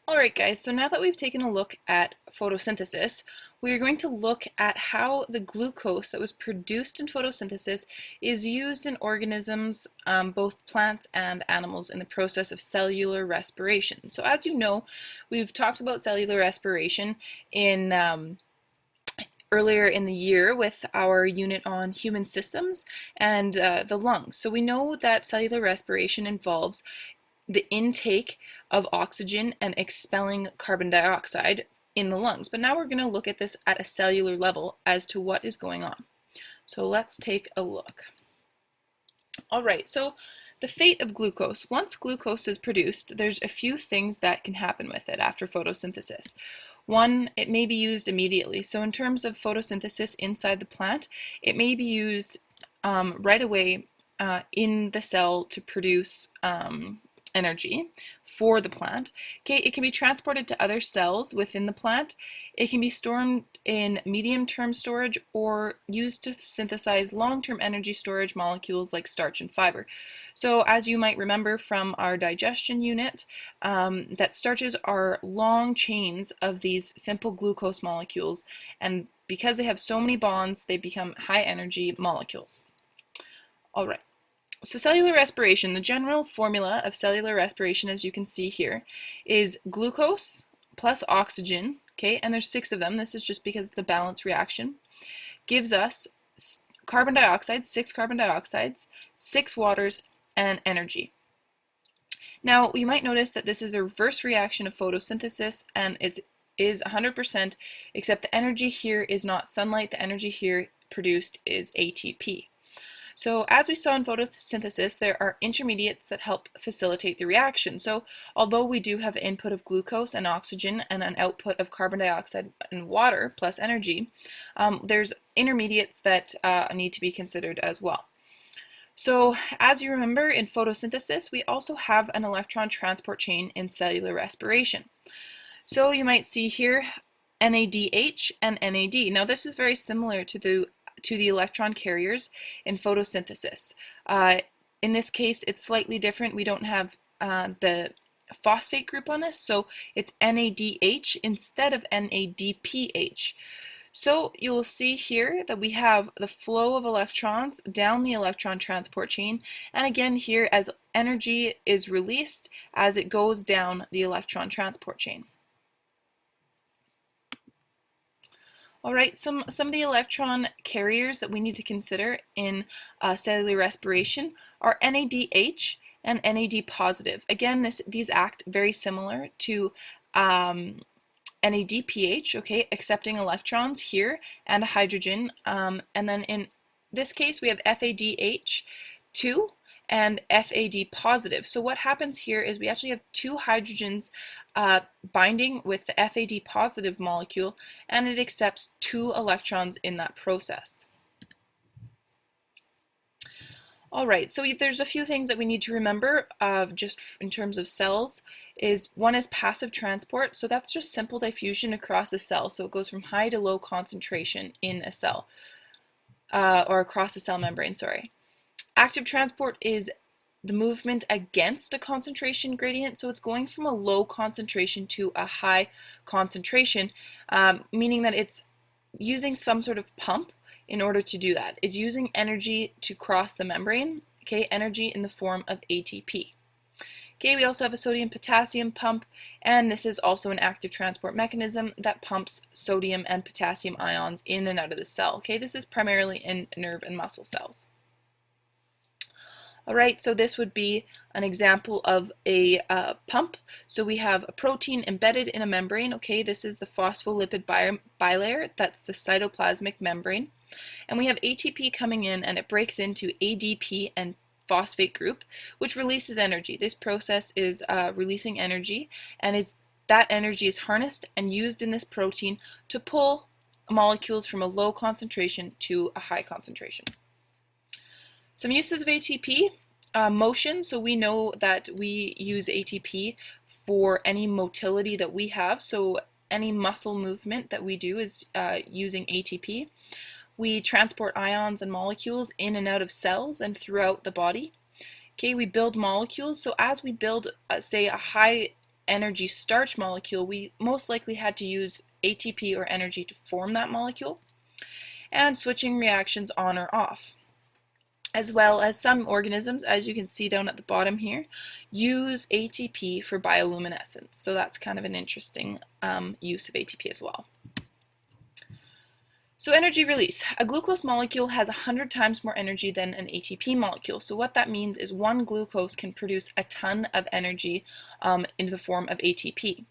Alright guys, so now that we've taken a look at photosynthesis, we are going to look at how the glucose that was produced in photosynthesis is used in organisms, both plants and animals, in the process of cellular respiration. So as you know, we've talked about cellular respiration in earlier in the year with our unit on human systems and the lungs. So we know that cellular respiration involves the intake of oxygen and expelling carbon dioxide in the lungs. But now we're going to look at this at a cellular level as to what is going on. So let's take a look. All right, so the fate of glucose. Once glucose is produced, there's a few things that can happen with it after photosynthesis. One, it may be used immediately. So in terms of photosynthesis inside the plant, it may be used right away in the cell to produce energy for the plant. Okay, it can be transported to other cells within the plant. It can be stored in medium-term storage or used to synthesize long-term energy storage molecules like starch and fiber. So as you might remember from our digestion unit, that starches are long chains of these simple glucose molecules, and because they have so many bonds, they become high energy molecules. All right. So cellular respiration, the general formula of cellular respiration, as you can see here, is glucose plus oxygen, okay, and there's 6 of them, this is just because it's a balanced reaction, gives us carbon dioxide, 6 carbon dioxides, 6 waters, and energy. Now, you might notice that this is the reverse reaction of photosynthesis, and it is 100%, except the energy here is not sunlight, the energy here produced is ATP. So as we saw in photosynthesis, there are intermediates that help facilitate the reaction. So although we do have input of glucose and oxygen and an output of carbon dioxide and water plus energy, there's intermediates that need to be considered as well. So as you remember, in photosynthesis, we also have an electron transport chain in cellular respiration. So you might see here NADH and NAD. Now this is very similar to the electron carriers in photosynthesis. In this case, it's slightly different. We don't have the phosphate group on this, so it's NADH instead of NADPH. So you will see here that we have the flow of electrons down the electron transport chain, and again here as energy is released as it goes down the electron transport chain. All right, some of the electron carriers that we need to consider in cellular respiration are NADH and NAD positive. Again, these act very similar to NADPH, okay, accepting electrons here and hydrogen. And then in this case, we have FADH2 and FAD positive. So what happens here is we actually have 2 hydrogens binding with the FAD positive molecule, and it accepts 2 electrons in that process. All right, so there's a few things that we need to remember just in terms of cells. One is passive transport, so that's just simple diffusion across a cell. So it goes from high to low concentration in a cell, or across the cell membrane, sorry. Active transport is the movement against a concentration gradient, so it's going from a low concentration to a high concentration, meaning that it's using some sort of pump in order to do that. It's using energy to cross the membrane, okay, energy in the form of ATP. Okay, we also have a sodium-potassium pump, and this is also an active transport mechanism that pumps sodium and potassium ions in and out of the cell. Okay, this is primarily in nerve and muscle cells. All right, so this would be an example of a pump. So we have a protein embedded in a membrane. Okay, this is the phospholipid bilayer. That's the cytoplasmic membrane. And we have ATP coming in, and it breaks into ADP and phosphate group, which releases energy. This process is releasing energy, and that energy is harnessed and used in this protein to pull molecules from a low concentration to a high concentration. Some uses of ATP, motion. So we know that we use ATP for any motility that we have. So any muscle movement that we do is using ATP. We transport ions and molecules in and out of cells and throughout the body. Okay, we build molecules. So as we build, say, a high energy starch molecule, we most likely had to use ATP or energy to form that molecule, and switching reactions on or off. As well as some organisms, as you can see down at the bottom here, use ATP for bioluminescence. So that's kind of an interesting use of ATP as well. So energy release. A glucose molecule has 100 times more energy than an ATP molecule. So what that means is one glucose can produce a ton of energy in the form of ATP.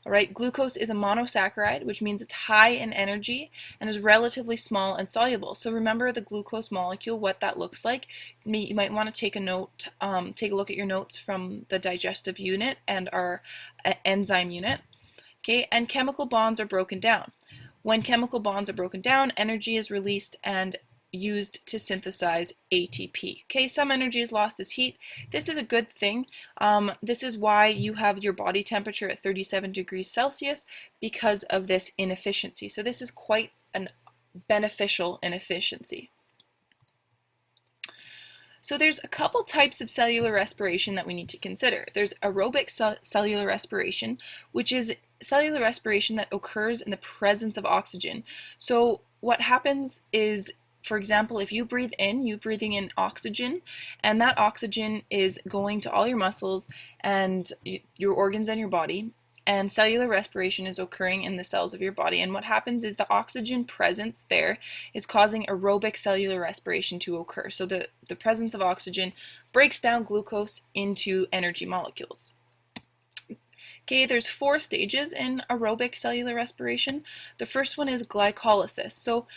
All right, glucose is a monosaccharide, which means it's high in energy and is relatively small and soluble. So remember the glucose molecule, what that looks like. You might want to take a note, take a look at your notes from the digestive unit and our enzyme unit. Okay, and chemical bonds are broken down. When chemical bonds are broken down, energy is released and used to synthesize ATP. Okay, some energy is lost as heat. This is a good thing. This is why you have your body temperature at 37 degrees Celsius, because of this inefficiency. So this is quite a beneficial inefficiency. So there's a couple types of cellular respiration that we need to consider. There's aerobic cellular respiration, which is cellular respiration that occurs in the presence of oxygen. So what happens is, for example, if you breathe in, you're breathing in oxygen, and that oxygen is going to all your muscles and your organs and your body, and cellular respiration is occurring in the cells of your body. And what happens is the oxygen presence there is causing aerobic cellular respiration to occur. So the presence of oxygen breaks down glucose into energy molecules. Okay, there's 4 stages in aerobic cellular respiration. The first one is glycolysis. So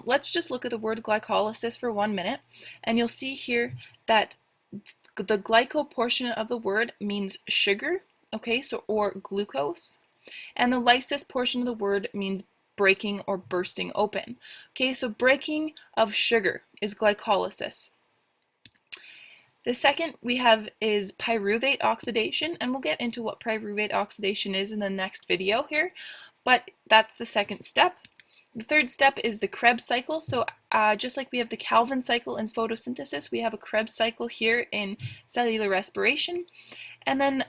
let's just look at the word glycolysis for 1 minute, and you'll see here that the glyco portion of the word means sugar, okay, so or glucose, and the lysis portion of the word means breaking or bursting open. Okay, so breaking of sugar is glycolysis. The second we have is pyruvate oxidation, and we'll get into what pyruvate oxidation is in the next video here, but that's the second step. The third step is the Krebs cycle. So just like we have the Calvin cycle in photosynthesis, we have a Krebs cycle here in cellular respiration. And then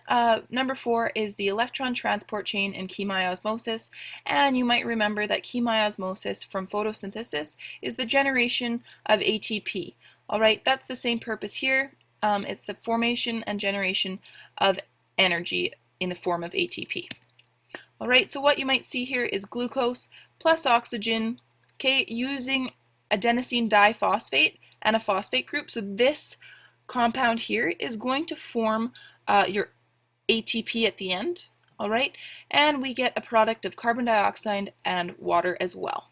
number 4 is the electron transport chain in chemiosmosis. And you might remember that chemiosmosis from photosynthesis is the generation of ATP. All right, that's the same purpose here. It's the formation and generation of energy in the form of ATP. All right, so what you might see here is glucose plus oxygen, okay, using adenosine diphosphate and a phosphate group. So this compound here is going to form your ATP at the end, all right? And we get a product of carbon dioxide and water as well.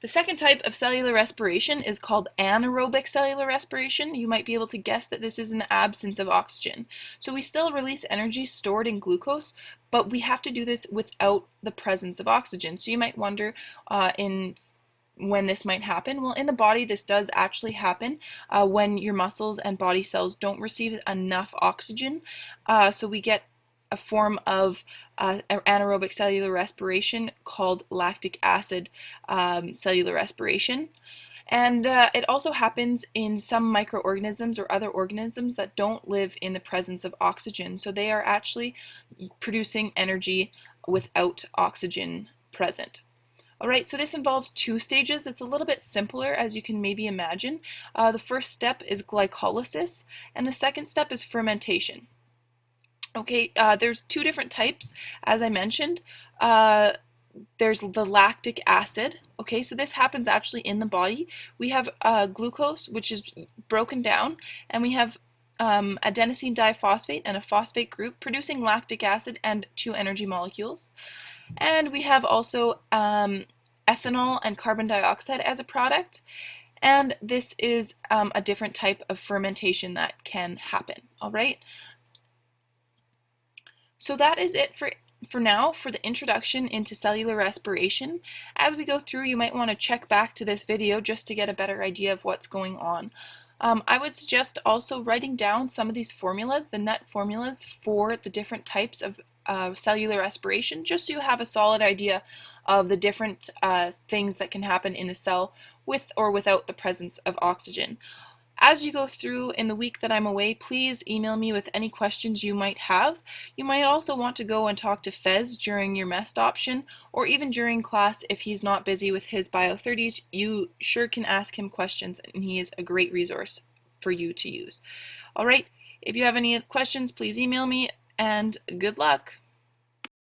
The second type of cellular respiration is called anaerobic cellular respiration. You might be able to guess that this is in the absence of oxygen. So we still release energy stored in glucose, but we have to do this without the presence of oxygen. So you might wonder when this might happen. Well, in the body, this does actually happen when your muscles and body cells don't receive enough oxygen. So we get a form of anaerobic cellular respiration called lactic acid cellular respiration. And it also happens in some microorganisms or other organisms that don't live in the presence of oxygen. So they are actually producing energy without oxygen present. All right, so this involves 2 stages. It's a little bit simpler, as you can maybe imagine. The first step is glycolysis, and the second step is fermentation. Okay, there's 2 different types, as I mentioned. There's the lactic acid. Okay, so this happens actually in the body. We have glucose, which is broken down, and we have adenosine diphosphate and a phosphate group producing lactic acid and 2 energy molecules. And we have also ethanol and carbon dioxide as a product. And this is a different type of fermentation that can happen, all right? So that is it for now for the introduction into cellular respiration. As we go through, you might want to check back to this video just to get a better idea of what's going on. I would suggest also writing down some of these formulas, the net formulas for the different types of cellular respiration, just so you have a solid idea of the different things that can happen in the cell with or without the presence of oxygen. As you go through in the week that I'm away, please email me with any questions you might have. You might also want to go and talk to Fez during your MEST option, or even during class if he's not busy with his Bio 30s. You sure can ask him questions, and he is a great resource for you to use. All right, if you have any questions, please email me, and good luck.